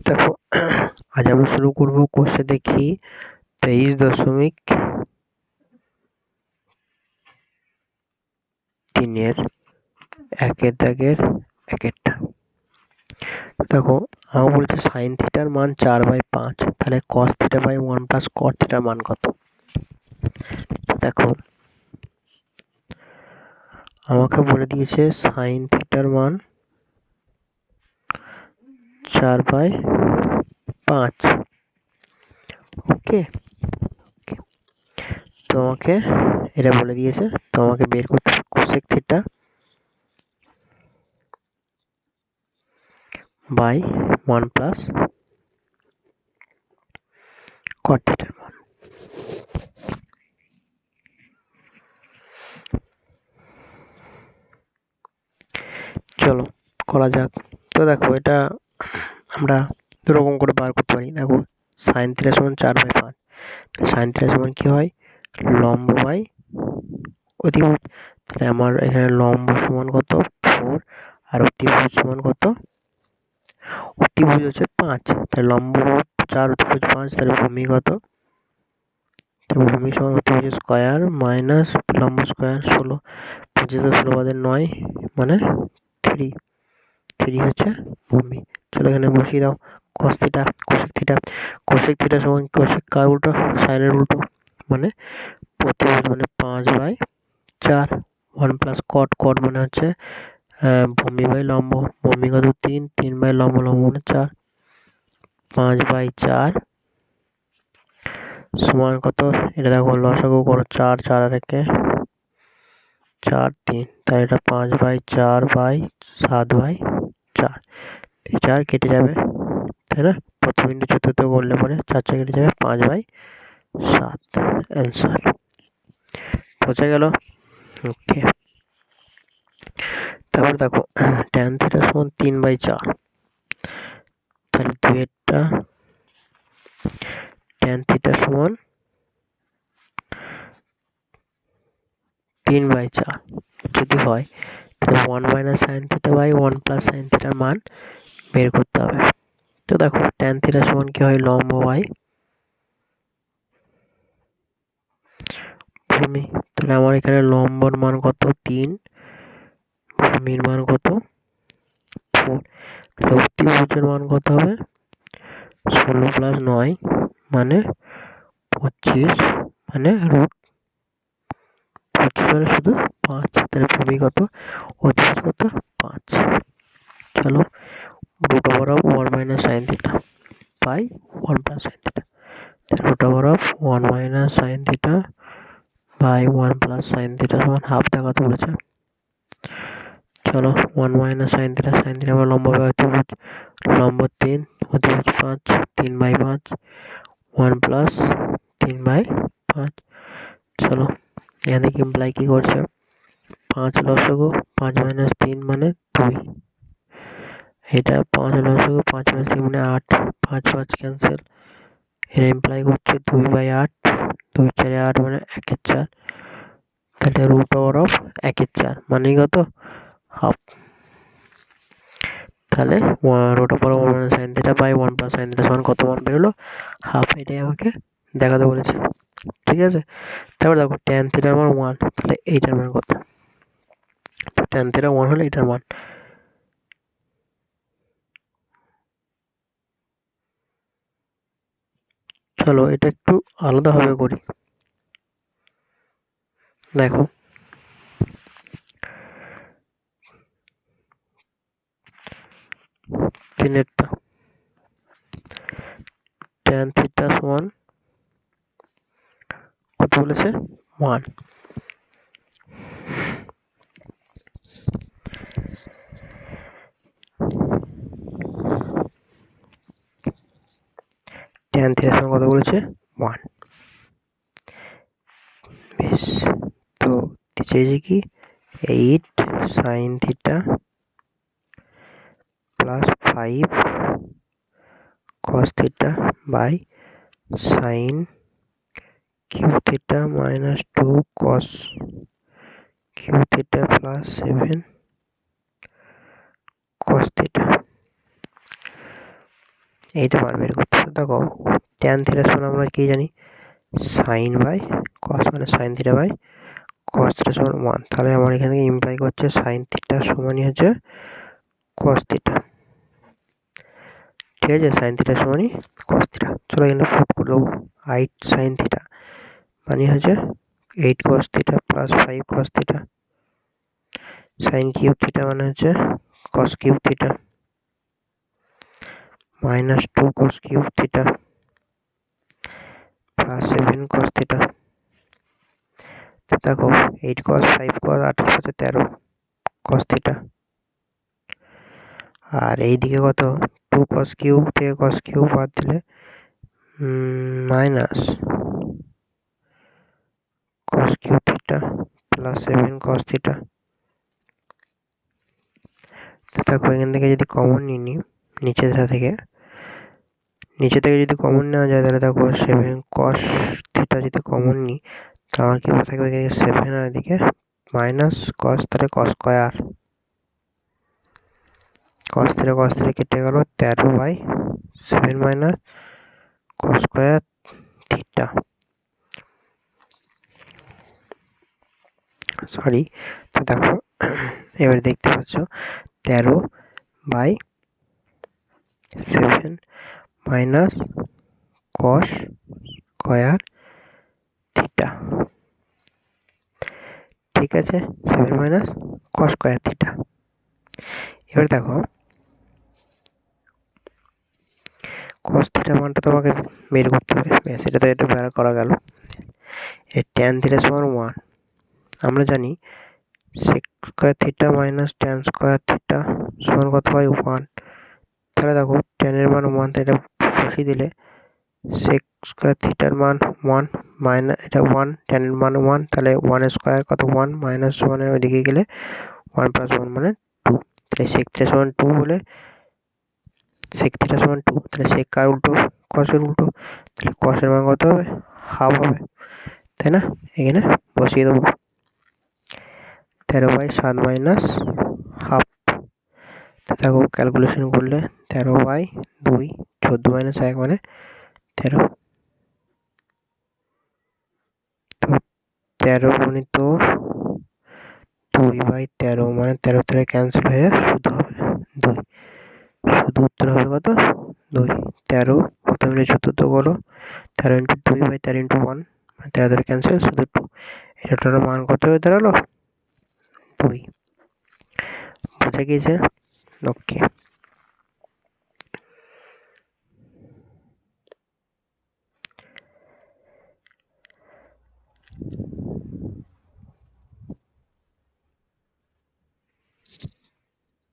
দেখো আজ আমরা শুরু করব কোষে দেখি 23.3 একের দাগের একেরটা। দেখো আমার বলছে সাইন থিটার মান 4/5, তাহলে cos theta by 1 plus cot থিটার মান কত? দেখো আমাকে বলে দিয়েছে সাইন থিটার মান 4/5। ওকে, তোমাকে এটা বলে দিয়েছে, তোমাকে বের করতে হবে cosec theta by 1 plus cot থিটার মান। চলো করা যাক। তো দেখো এটা আমরা দুরকম করে বার করতে পারি। দেখো সাইন থিটা সমান 4/5, সাইন থিটা সমান কি হয়? লম্ব বাই অতিভুজ। তাহলে আমার এখানে লম্ব সমান কত? 4, আর অতিভুজ সমান কত? অতিভুজ হচ্ছে 5, তাহলে লম্ব 4, অতিভুজ 5, তাহলে ভূমি কত? তো ভূমি সমান অতিভুজ স্কয়ার মাইনাস লম্ব স্কয়ার 16, 25 16 বাদে 9 মানে 3 হচ্ছে ভূমি। চলো এখানে বসিয়ে দাও cos theta cosec theta. Cosec theta সমান কোসেক কার উল্টো? সাইনের উল্টো, মানে প্রতিভুজ মানে 5/4। 1 প্লাস কট, কট মানে হচ্ছে ভূমি বাই লম্ব, ভূমি কত? 3, 3 বাই লম্ব, লম্ব মানে 4, 5/4 সমান কত? এটা দেখো লসাগু করো, 4, 4 আর একে 4, 3, তাহলে এটা 5/4/7/4। 4 কেটে যাবে, তাই না? প্রথম বিন্দু চতুর্থ করলে পরে 4 কেটে যাবে, 5/7 অ্যান্সার। বোঝা গেল? ওকে, তারপর দেখো ট্যান থিটা সমান 3/4, তাহলে দুয়েরটা ট্যান থিটা সমান 3/4 যদি হয়, তাহলে 1 minus sine theta by 1 plus sine থিটার মান বের করতে হবে। তো দেখো ট্যান থিটা সমান কি হয়? লম্ব বাই ভূমি। তাহলে আমার এখানে লম্বর মান কত? 3, ভূমির মান কত? 4। তাহলে অতিভুজের মান কত হবে? 16 প্লাস 9 মানে 25, মানে রুট 25 মানে শুধু 5। তাহলে ভূমি কত? অতিভুজ কত? 5। চলো root over of 1 minus sine theta by 1 plus sine theta, root over of 1 minus sine theta by 1 plus sine theta সমান হাফ দেখাতে বলেছে। চলো 1 minus sine theta, sine theta আমার লম্ব বাই অতিভুজ, লম্ব 3, অতিভুজ 5, 3/5, 1 প্লাস 3/5। চলো এখান থেকে ইমপ্লাই কি করছে? 5 লসাগু, 5 মাইনাস 3 মানে 2, এটা 5 লসাগু, 5 মাইনাস 3 মানে 8, 5 5 ক্যান্সেল, এটা ইমপ্লাই করছে 2/8, 2 4 8 মানে 1/4। তাহলে রুট ওভার অফ 1/4 মানে কত? হাফ। তাহলে root over 1 minus sine theta by 1 plus sine theta সমান কত মান বেরোলো? হাফ। এটাই আমাকে দেখাতে বলেছে, ঠিক আছে? তারপর দেখো ট্যান থিটার মান 1, তাহলে এইটার মান কত? তো ট্যান থিটা 1 হলে এটার মান। চলো এটা একটু আলাদাভাবে করি। দেখো তিনেরটা ট্যান থিটা সমান কত বলেছে? 1। ট্যান থিটা সমান কত বলেছে? 1। বেশ, তো চেয়েছে কি 8 sine theta plus 5 cos theta by sine cube theta minus 2 cos cube theta plus 7 cos theta. এইটা মান বের করতে হবে। দেখো ট্যান থিটা সমান আমরা কি জানি, সাইন বাই কস, মানে sine theta by cos theta সমান 1। তাহলে আমার এখান থেকে ইমপ্লাই করছে সাইন থিটা সমানই হচ্ছে কস থিটা। ঠিক আছে, সাইন থিটা সমানই কস থিটা। চলো এখানে ফুট করে দেবো 8 সাইন থিটা মানে হচ্ছে 8 cos theta plus 5 cos theta, sine cube theta মানে হচ্ছে cos cube theta minus 2 cos cube theta plus 7 cos theta. দেখো 8 কস 5 কস 8 হচ্ছে 13 কস থিটা, আর এইদিকে কত 2 কস কিউব থেকে কস কিউব বাদ দিলে minus cos cube theta plus 7 cos theta. দেখো এখান থেকে যদি কমন নিয়ে নিই নিচে থেকে যদি কমন নেওয়া যায়, তাহলে দেখো 7 cos থিটা যদি কমন নিই তাহলে আমার কি থাকবে, এদিকে 7 আর এদিকে মাইনাস cos, তাহলে cos স্কয়ার, cos থিটা কেটে গেল 13/7 minus cos square theta. Sorry, তো দেখো এবার দেখতে পাচ্ছ 13/7 মাইনাস cos স্কয়ার থিটা। ঠিক আছে, 7 মাইনাস cos স্কয়ার থিটা। এবার দেখো cos থিটা মানটা তোমাকে বের করতে হবে, সেটা তো এটা বের করা গেল। tan থিটা সমান 1, আমরা জানি sec square theta minus tan square theta সমান কত হয় 1। তাহলে দেখো tan এর মান 1, তাই এটা বসিয়ে দিলে sec স্কয়ার থিটার মান 1 মাইনাস এটা 1, tan এর মান 1, তাহলে 1 এর স্কয়ার কত 1 মাইনাস 1 এর ওইদিকে গেলে 1 প্লাস 1 মানে 2। তাহলে sec থিটা সমান 2 হলে sec থিটা সমান 2, তাহলে sec কার উল্টো, cos এর উল্টো, তাহলে cos এর মান কত হবে, হাফ হবে, তাই না? এখানে বসিয়ে দেবো 13/7 মাইনাস হাফ। দেখো ক্যালকুলেশন করলে 13/2, 14 মাইনাস 1 মানে 13। তো 13 গুণিত 2/13 মানে 13 থেকে ক্যান্সেল হয়ে শুধু হবে 2, শুধু উত্তর হবে কত 2। 13 কত মিলে চতুর্থ করো, 13 ইন্টু 2/13 ইন্টু 1 মানে 13 ধরে ক্যান্সেল, শুধু 2। এটার মান কত হয়ে দাঁড়ালো 2। বুঝে গিয়েছে? ওকে।